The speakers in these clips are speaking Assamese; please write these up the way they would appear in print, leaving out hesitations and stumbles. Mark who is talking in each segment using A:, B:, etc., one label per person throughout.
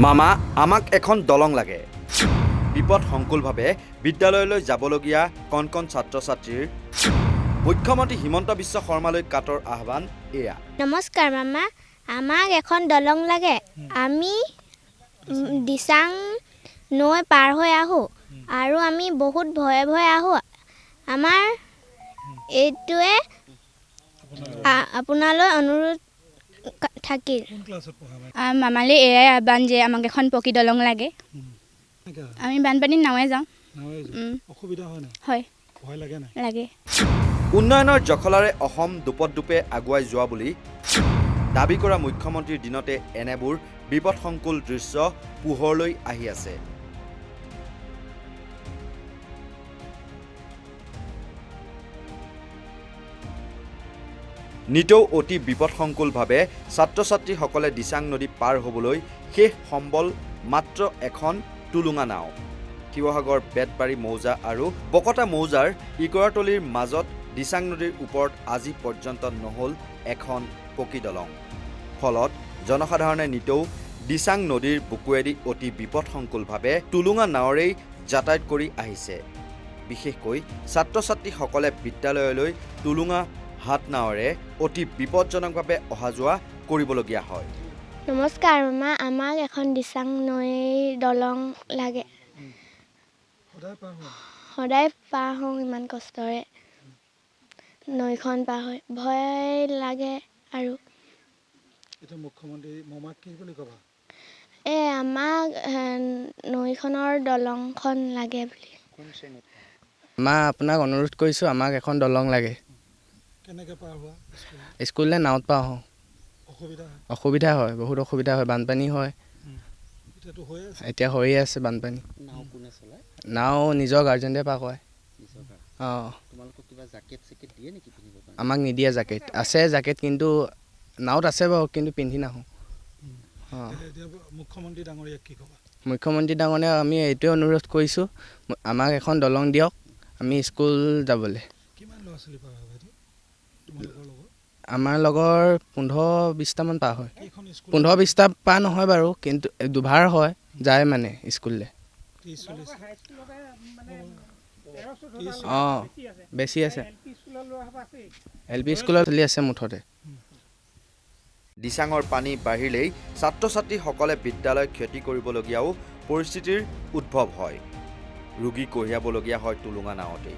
A: মামা আমাক এখন দলং লাগে। বিপদ সংকুলভাৱে বিদ্যালয়লৈ যাবলগীয়া কণ কণ ছাত্ৰ ছাত্ৰীৰ মুখ্যমন্ত্ৰী হিমন্ত বিশ্ব শৰ্মালৈ কাটৰ আহ্বান এয়া।
B: নমস্কাৰ মামা, আমাক এখন দলং লাগে। আমি দিচাং নৈ পাৰ হৈ আহোঁ আৰু আমি বহুত ভয়ে ভয়ে আহোঁ। আমাৰ এইটোৱে আপোনালৈ অনুৰোধ থাকিল।
C: মামালৈ এয়াই আহ্বান যে আমাক এখন পকী দলং লাগে। আমি বানপানীত নাৱে যাওঁ।
D: অসুবিধা হয় না?
C: হয়,
D: ভয় লাগে না?
C: লাগে।
A: উন্নয়নৰ জখলাৰে অসম দোপতদোপে আগুৱাই যোৱা বুলি দাবী কৰা মুখ্যমন্ত্ৰীৰ দিনতে এনেবোৰ বিপদসংকুল দৃশ্য পোহৰলৈ আহি আছে। নিতৌ অতি বিপদসংকুলভাৱে ছাত্ৰ ছাত্ৰীসকলে দিচাং নদী পাৰ হ'বলৈ শেষ সম্বল মাত্ৰ এখন টুলুঙা নাও। শিৱসাগৰ বেতবাৰী মৌজা আৰু বকতা মৌজাৰ ইকৰাতলিৰ মাজত দিচাং নদীৰ ওপৰত আজি পৰ্যন্ত নহ'ল এখন পকী দলং। ফলত জনসাধাৰণে নিতৌ দিচাং নদীৰ বুকুৱেদি অতি বিপদসংকুলভাৱে টুলুঙা নাৱেৰেই যাতায়াত কৰি আহিছে। বিশেষকৈ ছাত্ৰ ছাত্ৰীসকলে বিদ্যালয়লৈ টুলুঙা হাত নাৱেৰে অতি বিপদজনকভাৱে অহা যোৱা কৰিবলগীয়া হয়।
B: নমস্কাৰ মামা, আমাক এখন দিচাং নৈৰ দলং লাগে। সদায় পাৰ হওঁ ইমান কষ্টৰে নৈখন পাৰ হৈ, ভয় লাগে। আৰু
D: এতিয়া মুখ্যমন্ত্ৰী মামাক কি বুলি ক'বা?
B: আমাক নৈখনৰ দলংখন লাগে বুলি।
E: আপোনাক অনুৰোধ কৰিছোঁ, আমাক এখন দলং লাগে।
D: কেনেকৈ পাৰ হোৱা?
E: স্কুললৈ নাৱত পাৰ হওঁ। অসুবিধা হয়, বহুত অসুবিধা হয়। বানপানী হয়, এতিয়া হৈয়ে আছে বানপানী। নাও নিজৰ গাৰ্জেনে পাৰ কৰে। অঁ, আমাক নিদিয়ে জেকেট। আছে জেকেট, কিন্তু নাৱত আছে বাৰু, কিন্তু পিন্ধি নাহোঁ। অঁ,
D: মুখ্যমন্ত্ৰী ডাঙৰীয়াক কি ক'বা?
E: মুখ্যমন্ত্ৰী ডাঙৰীয়াক আমি এইটোৱে অনুৰোধ কৰিছোঁ, আমাক এখন দলং দিয়ক, আমি স্কুল যাবলৈ।
D: কিমান ল'ৰা ছোৱালী পাৰ হয় তোমালোকৰ লগত?
E: আমাৰ লগৰ 15-20টামান পাৰ হয়। 15-20টা পাৰ নহয় বাৰু, কিন্তু দুভাৰ হয়, যায় মানে স্কুললৈ। অঁ, বেছি আছে। LP স্কুলত চলি আছে মুঠতে।
A: দিচাঙৰ পানী বাঢ়িলেই ছাত্ৰ ছাত্ৰীসকলে বিদ্যালয় ক্ষতি কৰিবলগীয়াও পৰিস্থিতিৰ উদ্ভৱ হয়। ৰোগী কঢ়িয়াবলগীয়া হয় টুলুঙা নাৱতেই।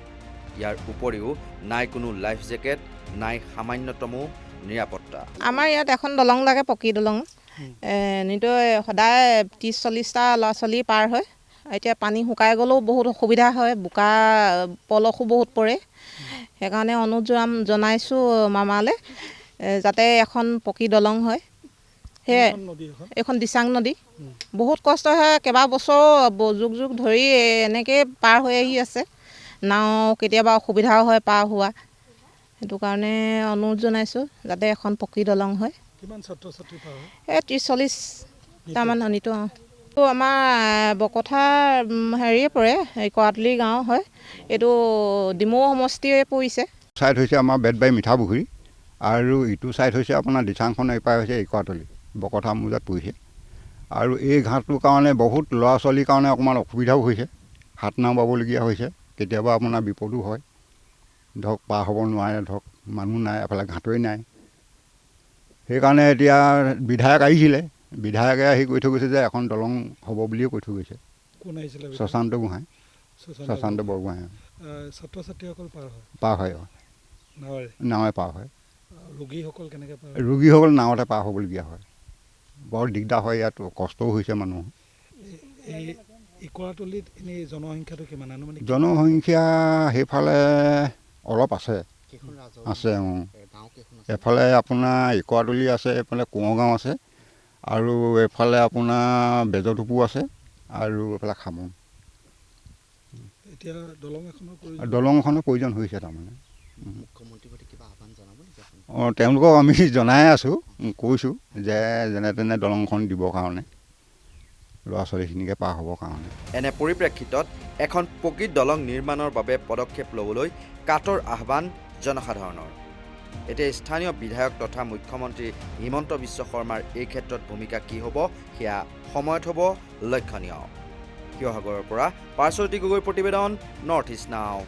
A: ইয়াৰ উপৰিও নাই কোনো লাইফ জেকেট, নাই সামান্যতমো নিৰাপত্তা।
F: আমাৰ ইয়াত এখন দলং লাগে, পকী দলং। নিতৌ সদায় 30-40টা ল'ৰা ছোৱালী পাৰ হয়। এতিয়া পানী শুকাই গ'লেও বহুত অসুবিধা হয়, বোকা পলসো বহুত পৰে। সেইকাৰণে অনুৰোধ জনাইছোঁ মামালৈ, যাতে এখন পকী দলং হয়। সেয়াই, এইখন দিচাং নদী। বহুত কষ্ট হয়, কেইবাবছৰো যুগ যুগ ধৰি এনেকৈয়ে পাৰ হৈ আহি আছে। নাও কেতিয়াবা অসুবিধাও হয় পাৰ হোৱা। সেইটো কাৰণে অনুৰোধ জনাইছোঁ, যাতে এখন পকী দলং হয়।
D: কিমান ছাত্ৰ ছাত্ৰী পাৰ হয়?
F: 30-40টামান নিতৌ। আমাৰ বকথাৰ হেৰিয়ে পৰে, কৰাতলি গাঁও হয়। এইটো ডিমৌ সমষ্টিয়ে পৰিছে।
G: ছাইড হৈছে আমাৰ বেতবাৰী মিঠাপুখুৰী, আৰু ইটো ছাইড হৈছে আপোনাৰ দিচাংখন এপাৰ হৈছে ইকৰাতলি, বকথা মৌজাত পৰিছে। আৰু এই ঘাটটোৰ কাৰণে বহুত ল'ৰা ছোৱালীৰ কাৰণে অকণমান অসুবিধাও হৈছে। হাত নাও বাবলগীয়া হৈছে, কেতিয়াবা আপোনাৰ বিপদো হয়। ধৰক পাৰ হ'ব নোৱাৰে, ধৰক মানুহ নাই, এফালে ঘাটই নাই। সেইকাৰণে এতিয়া বিধায়ক আহিছিলে, বিধায়কে আহি কৈ থৈ গৈছে যে এখন দলং হ'ব বুলিয়ে কৈ থৈ গৈছে।
D: কোন আহিছিলে?
G: শশান্ত গোহাঁই, শশান্ত বৰগোহাঁই।
D: ছাত্ৰ ছাত্ৰীসকল পাৰ হয়?
G: পাৰ হয়, নাৱে পাৰ হয়।
D: ৰোগীসকল কেনেকৈ পাৰ হয়?
G: ৰোগীসকল নাৱতে পাৰ হ'বলগীয়া হয়। বৰ দিগদাৰ হয়, ইয়াত কষ্টও হৈছে মানুহ।
D: এই ইকৰাতলিত এনেই জনসংখ্যাটো কিমান?
G: জনসংখ্যা সেইফালে অলপ আছে। এফালে আপোনাৰ ইকৰাতলি আছে, এইফালে কোঁৱৰগাঁও আছে, আৰু এইফালে আপোনাৰ বেজৰটোপো আছে, আৰু এইফালে খামন।
D: এতিয়া
G: দলং এখনৰ প্ৰয়োজন হৈছে তাৰমানে। অঁ, তেওঁলোকক আমি জনাই আছোঁ, কৈছোঁ যে যেনে তেনে দলংখন দিবৰ কাৰণে, ল'ৰা ছোৱালীখিনিকে পাৰ হ'বৰ কাৰণে।
A: এনে পৰিপ্ৰেক্ষিতত এখন পকী দলং নিৰ্মাণৰ বাবে পদক্ষেপ ল'বলৈ কাটৰ আহ্বান জনসাধাৰণৰ। এতিয়া স্থানীয় বিধায়ক তথা মুখ্যমন্ত্ৰী হিমন্ত বিশ্ব শৰ্মাৰ এই ক্ষেত্ৰত ভূমিকা কি হ'ব সেয়া সময়ত হ'ব লক্ষণীয়। শিৱসাগৰৰ পৰা পাৰ্শ্বতী গগৈৰ প্ৰতিবেদন নৰ্থ ইষ্ট নাও।